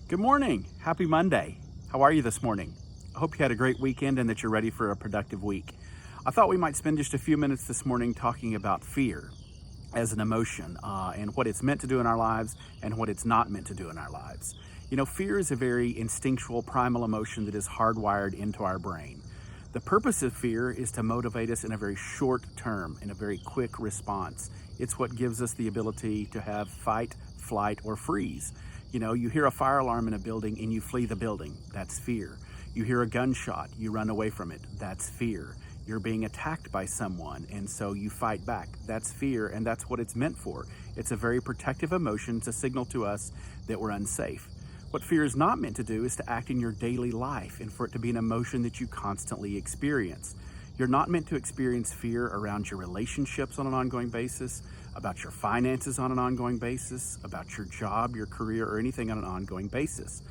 Good morning. Happy Monday. How are you this morning? I hope you had a great weekend and that you're ready for a productive week. I thought we might spend just a few minutes this morning talking about fear as an emotion and what it's meant to do in our lives and what it's not meant to do in our lives. You know, fear is a very instinctual, primal emotion that is hardwired into our brain. The purpose of fear is to motivate us in a very short term, in a very quick response. It's what gives us the ability to have fight, flight, or freeze. You know, you hear a fire alarm in a building and you flee the building. That's fear. You hear a gunshot, you run away from it. That's fear. You're being attacked by someone, and so you fight back. That's fear, and that's what it's meant for. It's a very protective emotion to signal to us that we're unsafe. What fear is not meant to do is to act in your daily life and for it to be an emotion that you constantly experience. You're not meant to experience fear around your relationships on an ongoing basis, about your finances on an ongoing basis, about your job, your career, or anything on an ongoing basis.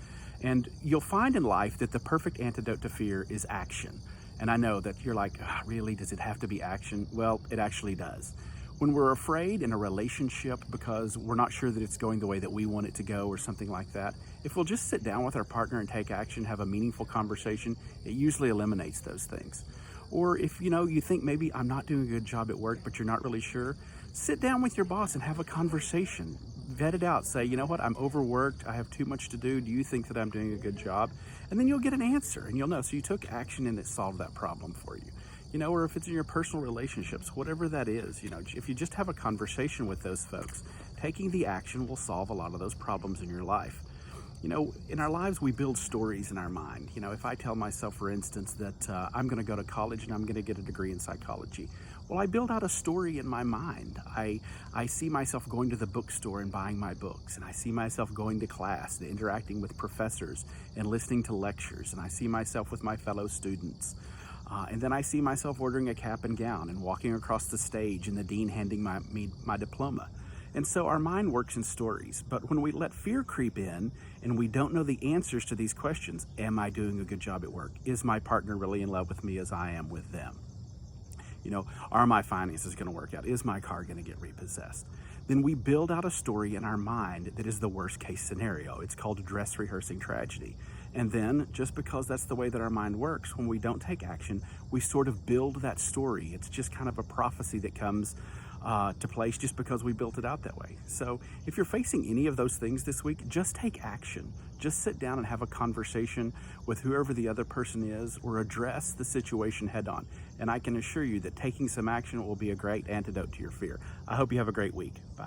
And you'll find in life that the perfect antidote to fear is action. And I know that you're like, really, does it have to be action? Well, it actually does. When we're afraid in a relationship because we're not sure that it's going the way that we want it to go or something like that, if we'll just sit down with our partner and take action, have a meaningful conversation, it usually eliminates those things. Or if you think maybe I'm not doing a good job at work, but you're not really sure, sit down with your boss and have a conversation. Vet it out. Say, you know what, I'm overworked. I have too much to do. Do you think that I'm doing a good job? And then you'll get an answer and you'll know. So you took action and it solved that problem for you. Or if it's in your personal relationships, whatever that is, if you just have a conversation with those folks, taking the action will solve a lot of those problems in your life. In our lives, we build stories in our mind. If I tell myself, for instance, that I'm going to go to college and I'm going to get a degree in psychology, well, I build out a story in my mind. I see myself going to the bookstore and buying my books, and I see myself going to class and interacting with professors and listening to lectures, and I see myself with my fellow students. And then I see myself ordering a cap and gown and walking across the stage and the dean handing me my diploma. And so our mind works in stories. But when we let fear creep in and we don't know the answers to these questions, am I doing a good job at work? Is my partner really in love with me as I am with them? Are my finances going to work out? Is my car going to get repossessed? Then we build out a story in our mind that is the worst case scenario. It's called dress rehearsing tragedy. And then, just because that's the way that our mind works, when we don't take action, we sort of build that story. It's just kind of a prophecy that comes to place just because we built it out that way. So if you're facing any of those things this week, just take action. Just sit down and have a conversation with whoever the other person is or address the situation head on. And I can assure you that taking some action will be a great antidote to your fear. I hope you have a great week. Bye.